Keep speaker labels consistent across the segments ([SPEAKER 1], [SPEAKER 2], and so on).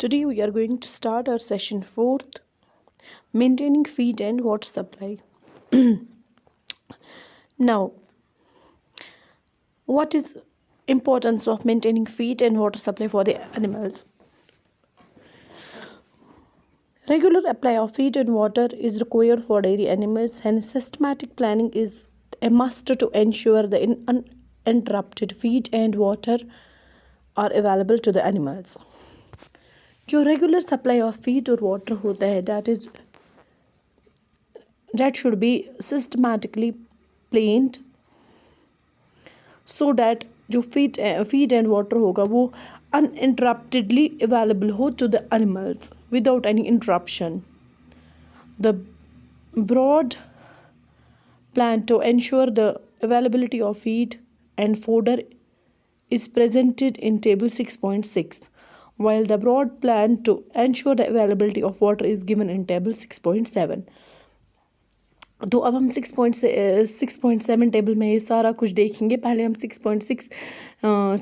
[SPEAKER 1] Today we are going to start our session 4th, maintaining feed and water supply. Now, what is importance of maintaining feed and water supply for the animals? Regular supply of feed and water is required for dairy animals, and systematic planning is a must to ensure the uninterrupted feed and water are available to the animals. जो regular supply of feed और water होता है, that should be systematically planned so that जो feed and water होगा वो uninterruptedly available हो to the animals without any interruption. The broad plan to ensure the availability of feed and fodder is presented in table 6.6, while the broad plan to ensure the availability of water is given in table 6.7. तो अब हम 6.7 table में ये सारा कुछ देखेंगे. पहले हम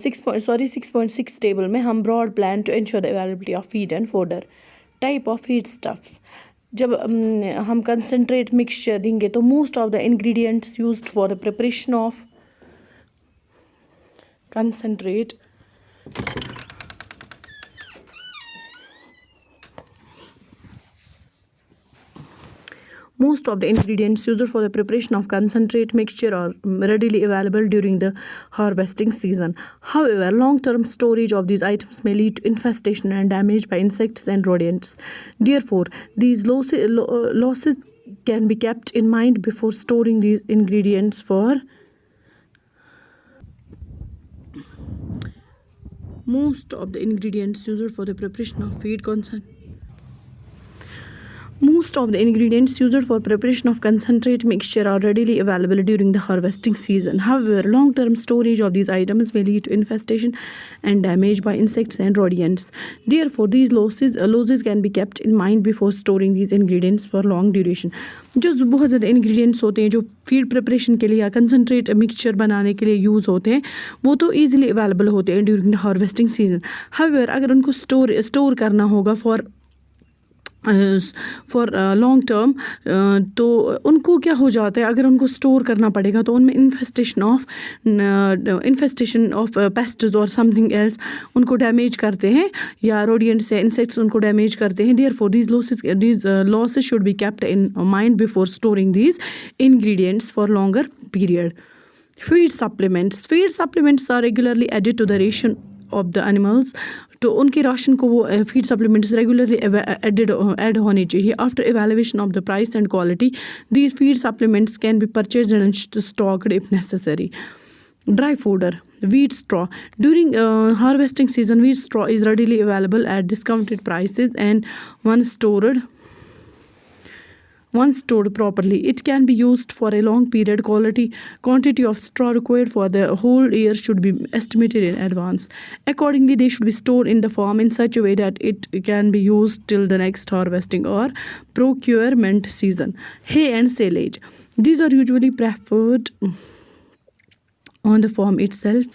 [SPEAKER 1] 6.6 टेबल में हम broad plan to ensure the availability of feed and fodder. Type of feed stuffs. जब हम कंसनट्रेट मिक्सचर देंगे तो most of the ingredients used for the preparation of concentrate Most of the ingredients used for the preparation of concentrate mixture are readily available during the harvesting season. However, long-term storage of these items may lead to infestation and damage by insects and rodents. Therefore, these losses can be kept in mind before storing these ingredients for most of the ingredients used for the preparation of feed Most of the ingredients used for preparation of concentrate mixture are readily available during the harvesting season. However, long-term storage of these items may lead to infestation and damage by insects and rodents. Therefore, these losses can be kept in mind before storing these ingredients for long duration. जो बहुत ज़्यादा ingredients होते हैं जो feed preparation के लिए या concentrate mixture बनाने के लिए यूज़ होते हैं वो तो ईजिली अवेलेबल होते हैं during the harvesting season. However अगर उनको स्टोर करना होगा फॉर लॉन्ग टर्म तो उनको क्या हो जाता है, अगर उनको स्टोर करना पड़ेगा तो उनमें इन्फेस्टेशन ऑफ पेस्ट्स और समथिंग एल्स उनको डैमेज करते हैं या रोडिएंट्स या इंसेक्ट्स उनको डैमेज करते हैं. Therefore these losses should be kept in mind before storing these ingredients for longer period. Feed supplements are regularly added to the ration of the animals. तो उनके राशन को वो फीड सप्लीमेंट्स रेगुलरली ऐड होने चाहिए. After evaluation of the price and quality, these feed supplements can be purchased and stocked if necessary. Dry fodder. Wheat straw. During harvesting season, wheat straw is readily available at discounted prices and once stored properly, it can be used for a long period. Quantity of straw required for the whole year should be estimated in advance. Accordingly, they should be stored in the farm in such a way that it can be used till the next harvesting or procurement season. Hay and silage. These are usually preferred on the farm itself.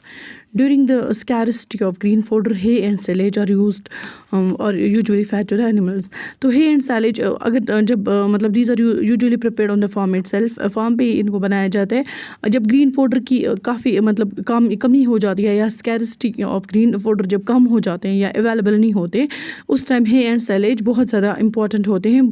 [SPEAKER 1] During the scarcity of green fodder, hay and silage are used or usually fed to the animals. तो hay and silage अगर जब मतलब these are usually prepared on the farm itself. farm पे इनको बनाया जाता है. जब green fodder की काफ़ी मतलब कमी हो जाती है या scarcity of green fodder जब कम हो जाते हैं या available नहीं होते, उस time hay and silage बहुत ज़्यादा important होते हैं.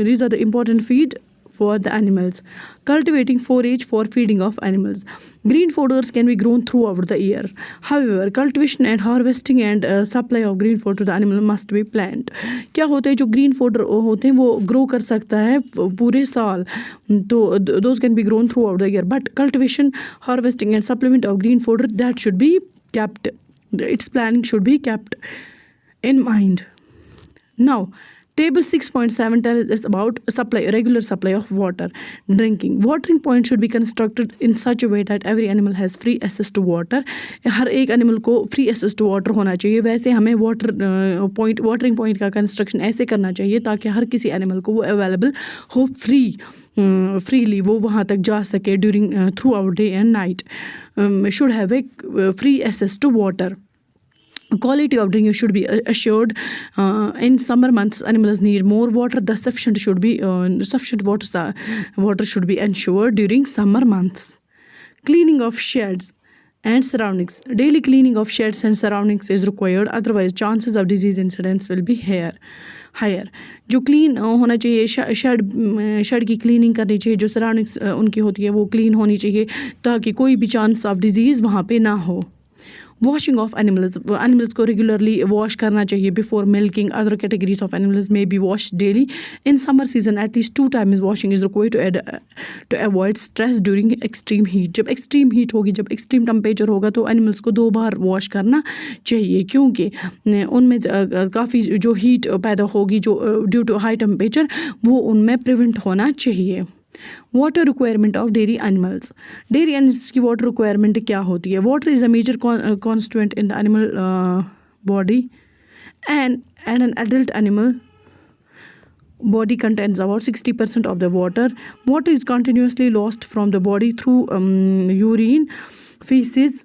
[SPEAKER 1] These are the important feed for the animals. Cultivating forage for feeding of animals. Green fodders can be grown throughout the year. However, cultivation and harvesting and supply of green fodder to the animal must be planned. क्या होता है जो green fodder होते हैं वो grow कर सकता है पूरे साल, तो those can be grown throughout the year. But cultivation, harvesting and supplement of green fodder, that should be kept. Its planning should be kept in mind. Now, Table 6.7 tells us about regular supply of water. Drinking. Watering point should be constructed in such a way that every animal has free access to water. हर एक animal को free access to water होना चाहिए. वैसे हमें watering point का construction ऐसे करना चाहिए ताकि हर किसी animal को वो available हो freely वो वहाँ तक जा सके throughout day and night. Should have a free access to water. Quality of drinking should be assured. In summer months, animals need more water. The sufficient water should be ensured during summer months. Cleaning of sheds and surroundings. Daily cleaning of sheds and surroundings is required. Otherwise, chances of disease incidents will be higher. जो clean होना चाहिए, shade की cleaning करनी चाहिए, जो surroundings उनकी होती है वो क्लीन होनी चाहिए ताकि कोई भी चांस ऑफ डिजीज़ वहाँ पे ना हो. वॉशिंग ऑफ एनिमल्स को रेगुलरली वॉश करना चाहिए before milking. Other categories of animals may be wash daily. In summer season at least 2 times washing is required to avoid stress during extreme heat. जब extreme heat होगी, जब extreme temperature होगा तो animals को 2 बार wash करना चाहिए, क्योंकि उनमें काफ़ी जो हीट पैदा होगी जो ड्यू टू हाई टेम्परेचर वो उनमें प्रिवेंट होना चाहिए. Water requirement of dairy animals. Dairy animals की वाटर रिक्वायरमेंट क्या होती है? Water is a major constituent in the animal body and an adult animal body contains about 60% of the water. Water is continuously lost from the body through urine, feces.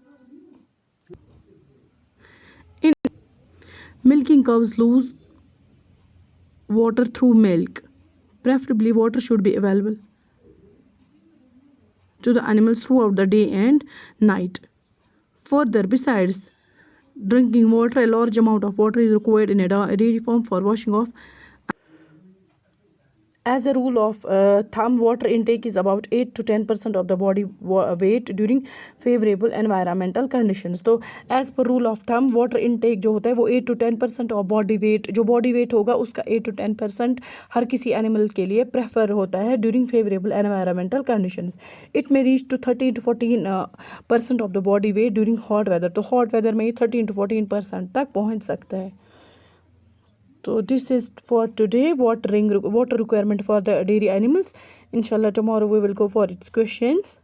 [SPEAKER 1] In milking, cows lose water through milk. Preferably, water should be available to the animals throughout the day and night. Further, besides drinking water, a large amount of water is required in a dairy farm for washing off. As a rule of thumb, water intake is about 8 to 10% of the body weight during favorable environmental conditions. तो as per rule of thumb, water intake जो होता है वो 8 to 10% of body weight, जो body weight होगा उसका 8 to 10% हर किसी animal के लिए prefer होता है during favorable environmental conditions. It may reach to 13 to 14% of the body weight during hot weather. तो hot weather में 13 to 14% तक पहुँच सकता है. So this is for today, water requirement for the dairy animals. Inshallah, tomorrow we will go for its questions.